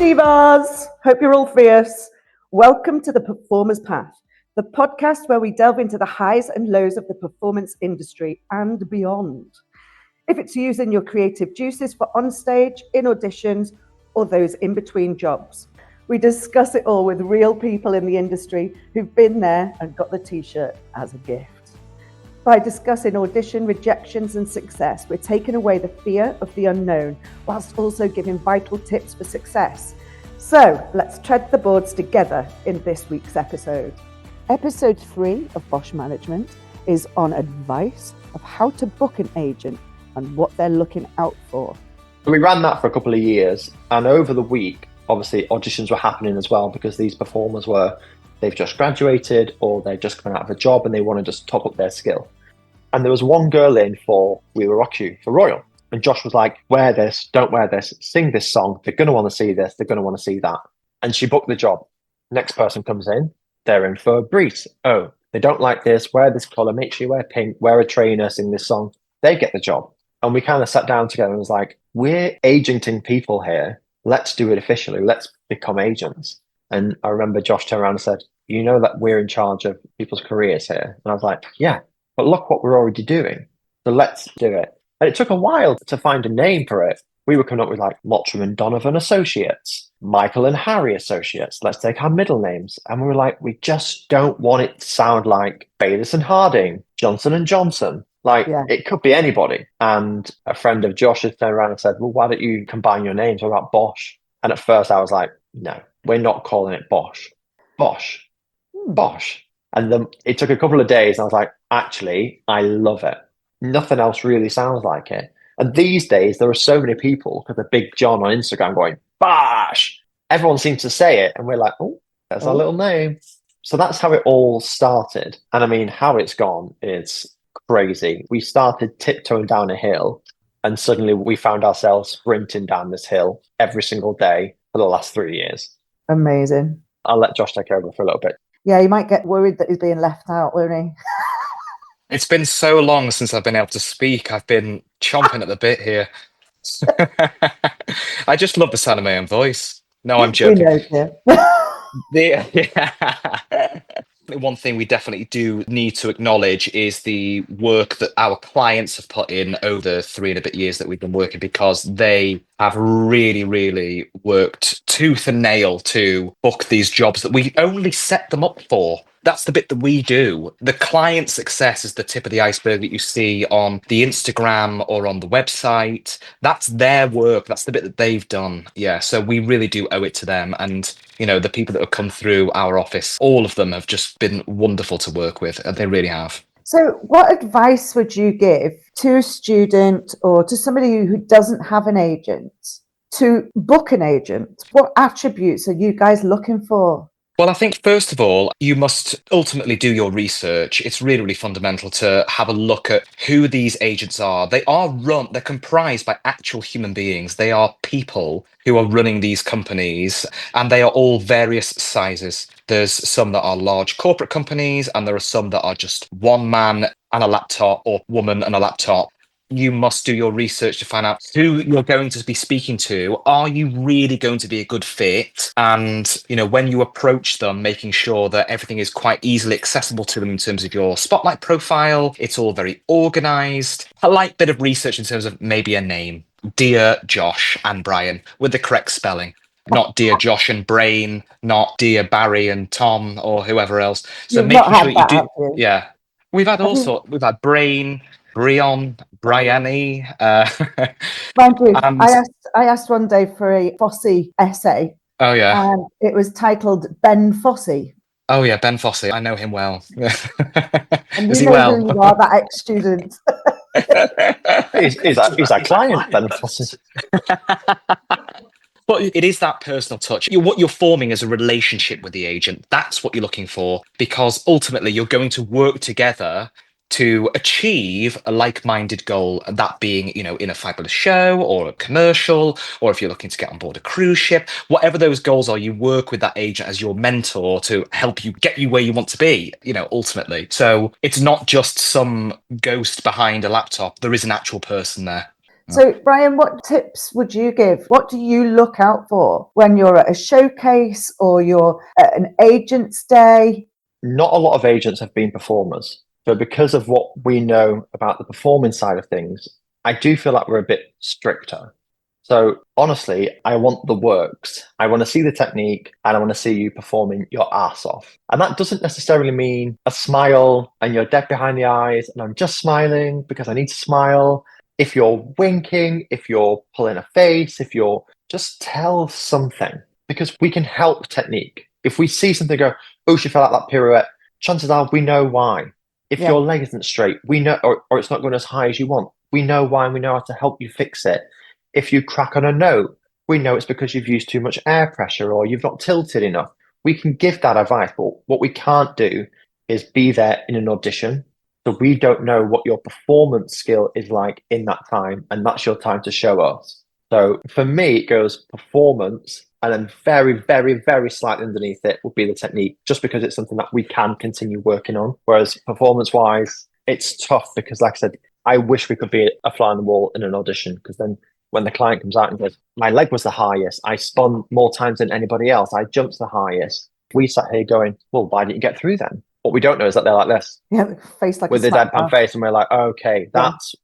Divas! Hope you're all fierce. Welcome to The Performer's Path, the podcast where we delve into the highs and lows of the performance industry and beyond. If it's using your creative juices for onstage, in auditions, or those in-between jobs, we discuss it all with real people in the industry who've been there and got the t-shirt as a gift. By discussing audition rejections and success, we're taking away the fear of the unknown, whilst also giving vital tips for success. So let's tread the boards together in this week's episode. Episode 3 of BOSH Management is on advice of how to book an agent and what they're looking out for. We ran that for a couple of years, and over the week, obviously auditions were happening as well because these performers they've just graduated or they're just coming out of a job and they want to just top up their skill. And there was one girl in for We Will Rock You for Royal. And Josh was like, wear this, don't wear this, sing this song. They're going to want to see this. They're going to want to see that. And she booked the job. Next person comes in. They're in for Breeze. Oh, they don't like this. Wear this colour. Make sure you wear pink. Wear a trainer. Sing this song. They get the job. And we kind of sat down together and was like, we're agenting people here. Let's do it officially. Let's become agents. And I remember Josh turned around and said, you know that we're in charge of people's careers here. And I was like, yeah. But look what we're already doing. So let's do it. And it took a while to find a name for it. We were coming up with like Mottram and Donovan Associates, Michael and Harry Associates. Let's take our middle names. And we were like, we just don't want it to sound like Bayliss and Harding, Johnson and Johnson. It could be anybody. And a friend of Josh's turned around and said, well, why don't you combine your names? What about BOSH? And at first I was like, no, we're not calling it BOSH. BOSH. BOSH. And then it took a couple of days and I was like, actually, I love it. Nothing else really sounds like it. And these days, there are so many people, because of Big John on Instagram going, BOSH! Everyone seems to say it. And we're like, oh, there's our little name. So that's how it all started. And I mean, how it's gone is crazy. We started tiptoeing down a hill and suddenly we found ourselves sprinting down this hill every single day for the last 3 years. Amazing. I'll let Josh take over for a little bit. Yeah, you might get worried that he's being left out, won't he? It's been so long since I've been able to speak. I've been chomping at the bit here. I just love the sound of my own voice. No, I'm joking. One thing we definitely do need to acknowledge is the work that our clients have put in over the 3 and a bit years that we've been working, because they have really, really worked tooth and nail to book these jobs that we only set them up for. That's the bit that we do. The client success is the tip of the iceberg that you see on the Instagram or on the website. That's their work. That's the bit that they've done. Yeah, so we really do owe it to them. And, you know, the people that have come through our office, all of them have just been wonderful to work with. They really have. So what advice would you give to a student or to somebody who doesn't have an agent to book an agent? What attributes are you guys looking for? Well, I think, first of all, you must ultimately do your research. It's really, really fundamental to have a look at who these agents are. They're comprised by actual human beings. They are people who are running these companies, and they are all various sizes. There's some that are large corporate companies, and there are some that are just one man and a laptop or woman and a laptop. You must do your research to find out who you're going to be speaking to. Are you really going to be a good fit? And, you know, when you approach them, making sure that everything is quite easily accessible to them in terms of your spotlight profile. It's all very organized. A light bit of research in terms of maybe a name. Dear Josh and Bryan, with the correct spelling. Not Dear Josh and Brain, not Dear Barry and Tom or whoever else. So making sure you do. Yeah. We've had all sorts. We've had Brain, Bryan, Bryany. Mind you, I asked one day for a Fosse essay. Oh, yeah. And it was titled Ben Fosse. Oh, yeah, Ben Fosse. I know him well. And you know who you are, that ex-student. he's our client, Ben Fosse. But it is that personal touch. What you're forming is a relationship with the agent. That's what you're looking for, because ultimately you're going to work together to achieve a like-minded goal, and that being, you know, in a fabulous show or a commercial, or if you're looking to get on board a cruise ship, whatever those goals are, you work with that agent as your mentor to help you get you where you want to be, you know, ultimately. So it's not just some ghost behind a laptop. There is an actual person there. So, Bryan, what tips would you give? What do you look out for when you're at a showcase or you're at an agent's day? Not a lot of agents have been performers. So because of what we know about the performing side of things, I do feel like we're a bit stricter. So honestly, I want the works. I want to see the technique and I want to see you performing your ass off. And that doesn't necessarily mean a smile and you're dead behind the eyes and I'm just smiling because I need to smile. If you're winking, if you're pulling a face, if you're just tell something because we can help technique. If we see something go, oh, she fell out that pirouette, chances are we know why. If your leg isn't straight, we know, or it's not going as high as you want, we know why and we know how to help you fix it. If you crack on a note, we know it's because you've used too much air pressure or you've not tilted enough. We can give that advice, but what we can't do is be there in an audition. So we don't know what your performance skill is like in that time, and that's your time to show us. So for me, it goes performance, and then very, very, very slightly underneath it would be the technique, just because it's something that we can continue working on. Whereas performance-wise, it's tough because, like I said, I wish we could be a fly on the wall in an audition, because then when the client comes out and goes, my leg was the highest, I spun more times than anybody else, I jumped the highest. We sat here going, well, why didn't you get through then? What we don't know is that they're like this. Yeah, face like with the deadpan face, and we're like, okay, that's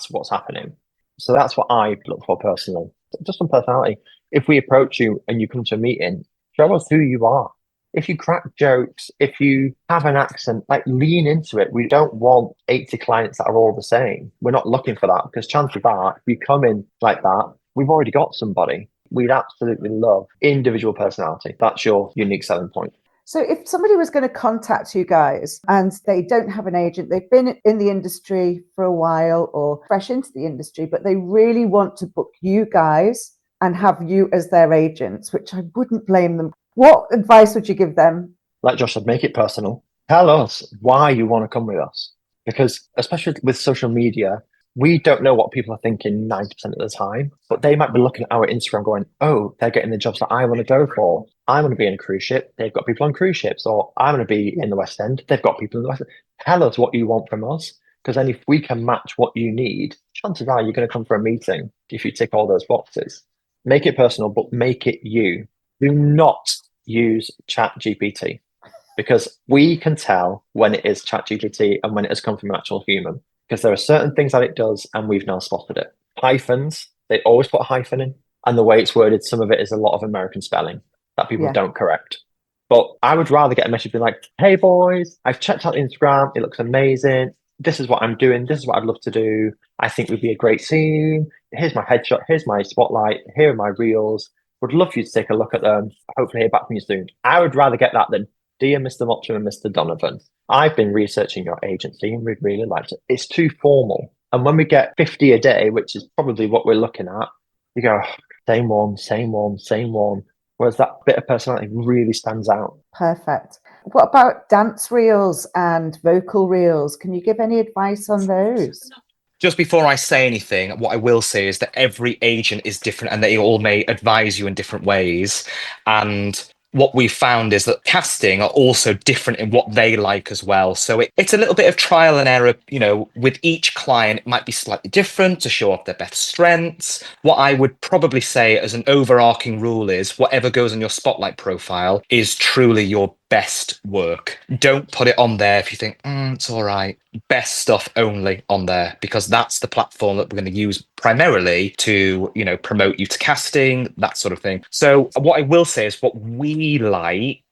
what's happening. So that's what I look for personally. Just on personality. If we approach you and you come to a meeting, show us who you are. If you crack jokes, if you have an accent, like lean into it. We don't want 80 clients that are all the same. We're not looking for that, because chances are, if you come in like that, we've already got somebody. We'd absolutely love individual personality. That's your unique selling point. So if somebody was going to contact you guys and they don't have an agent, they've been in the industry for a while or fresh into the industry, but they really want to book you guys and have you as their agents, which I wouldn't blame them. What advice would you give them? Like Josh said, make it personal. Tell us why you want to come with us. Because especially with social media, we don't know what people are thinking 90% of the time, but they might be looking at our Instagram going, oh, they're getting the jobs that I want to go for. I want to be in a cruise ship. They've got people on cruise ships. Or I want to be in the West End. They've got people in the West End. Tell us what you want from us. Because then if we can match what you need, chances are you're going to come for a meeting if you tick all those boxes. Make it personal, but make it you. Do not use ChatGPT, because we can tell when it is ChatGPT and when it has come from an actual human, because there are certain things that it does and we've now spotted it. Hyphens, they always put a hyphen in, and the way it's worded, some of it is a lot of American spelling that people don't correct. But I would rather get a message being like, hey boys, I've checked out Instagram, it looks amazing. This is what I'm doing. This is what I'd love to do. I think we'd be a great scene. Here's my headshot. Here's my spotlight. Here are my reels. Would love for you to take a look at them. Hopefully hear back from you soon. I would rather get that than, dear Mr. Mottram and Mr. Donovan, I've been researching your agency and we'd really like it. It's too formal. And when we get 50 a day, which is probably what we're looking at, you go, same one, same one, same one. Whereas that bit of personality really stands out. Perfect. What about dance reels and vocal reels? Can you give any advice on those? Just before I say anything, what I will say is that every agent is different and they all may advise you in different ways. And what we've found is that casting are also different in what they like as well. So it's a little bit of trial and error. You know, with each client, it might be slightly different to show off their best strengths. What I would probably say as an overarching rule is whatever goes on your spotlight profile is truly your best work. Don't put it on there if you think, it's all right. Best stuff only on there, because that's the platform that we're going to use primarily to, you know, promote you to casting, that sort of thing. So what I will say is what we like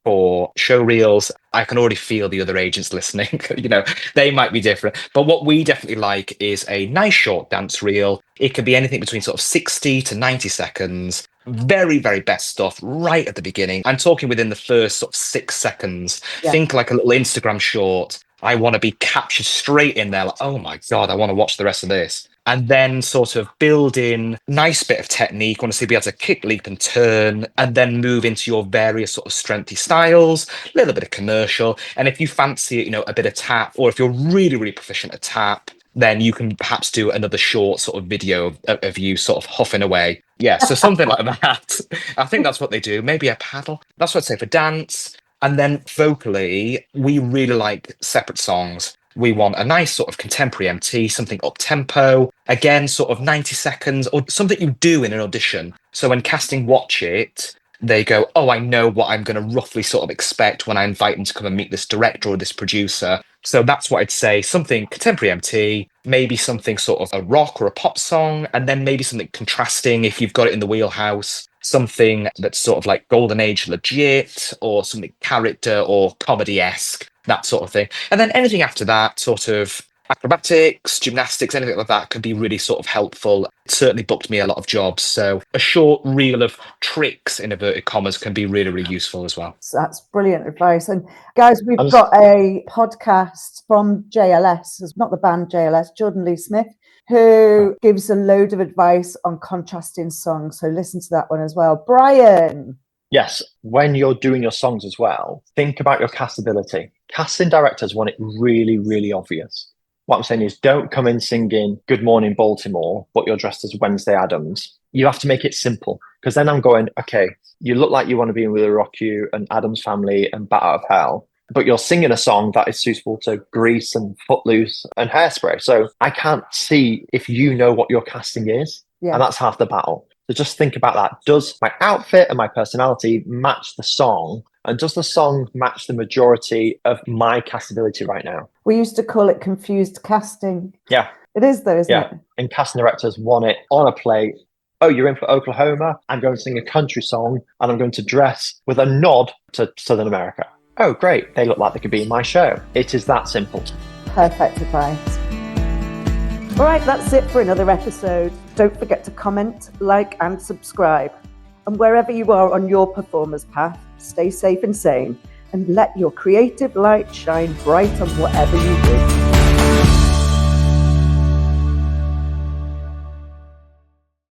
for show reels, I can already feel the other agents listening, you know, they might be different. But what we definitely like is a nice short dance reel. It can be anything between sort of 60 to 90 seconds. Very, very best stuff right at the beginning. I'm talking within the first sort of 6 seconds. Yeah. Think like a little Instagram short. I want to be captured straight in there. Like, oh my God, I want to watch the rest of this. And then sort of build in nice bit of technique. Want to see be able to kick, leap and turn, and then move into your various sort of strengthy styles, a little bit of commercial. And if you fancy, you know, a bit of tap, or if you're really, really proficient at tap, then you can perhaps do another short sort of video of you sort of huffing away. Yeah, so something like that. I think that's what they do. Maybe a paddle. That's what I'd say for dance. And then vocally, we really like separate songs. We want a nice sort of contemporary MT, something up-tempo, again, sort of 90 seconds, or something you do in an audition. So when casting watch it, they go, oh, I know what I'm going to roughly sort of expect when I invite them to come and meet this director or this producer. So that's what I'd say, something contemporary MT, maybe something sort of a rock or a pop song, and then maybe something contrasting if you've got it in the wheelhouse, something that's sort of like Golden Age legit, or something character or comedy-esque, that sort of thing. And then anything after that, sort of acrobatics, gymnastics, anything like that could be really sort of helpful. It certainly booked me a lot of jobs. So a short reel of tricks, in inverted commas, can be really, really useful as well. So that's brilliant advice. And guys, we've got a podcast from JLS, it's not the band JLS, Jordan Lee Smith, who gives a load of advice on contrasting songs. So listen to that one as well. Bryan. Yes, when you're doing your songs as well, think about your castability. Casting directors want it really, really obvious. What I'm saying is don't come in singing Good Morning Baltimore, but you're dressed as Wednesday Addams. You have to make it simple, because then I'm going, okay, you look like you want to be in Will Rock You and Addams Family and Bat Out of Hell, but you're singing a song that is suitable to Grease and Footloose and Hairspray. So I can't see if you know what your casting is. Yeah. And that's half the battle. So just think about that. Does my outfit and my personality match the song? And does the song match the majority of my castability right now? We used to call it confused casting. Yeah. It is though, isn't it? And casting directors want it on a plate. Oh, you're in for Oklahoma. I'm going to sing a country song and I'm going to dress with a nod to Southern America. Oh, great. They look like they could be in my show. It is that simple. Perfect advice. All right, that's it for another episode. Don't forget to comment, like, and subscribe. And wherever you are on your performer's path, stay safe and sane, and let your creative light shine bright on whatever you do.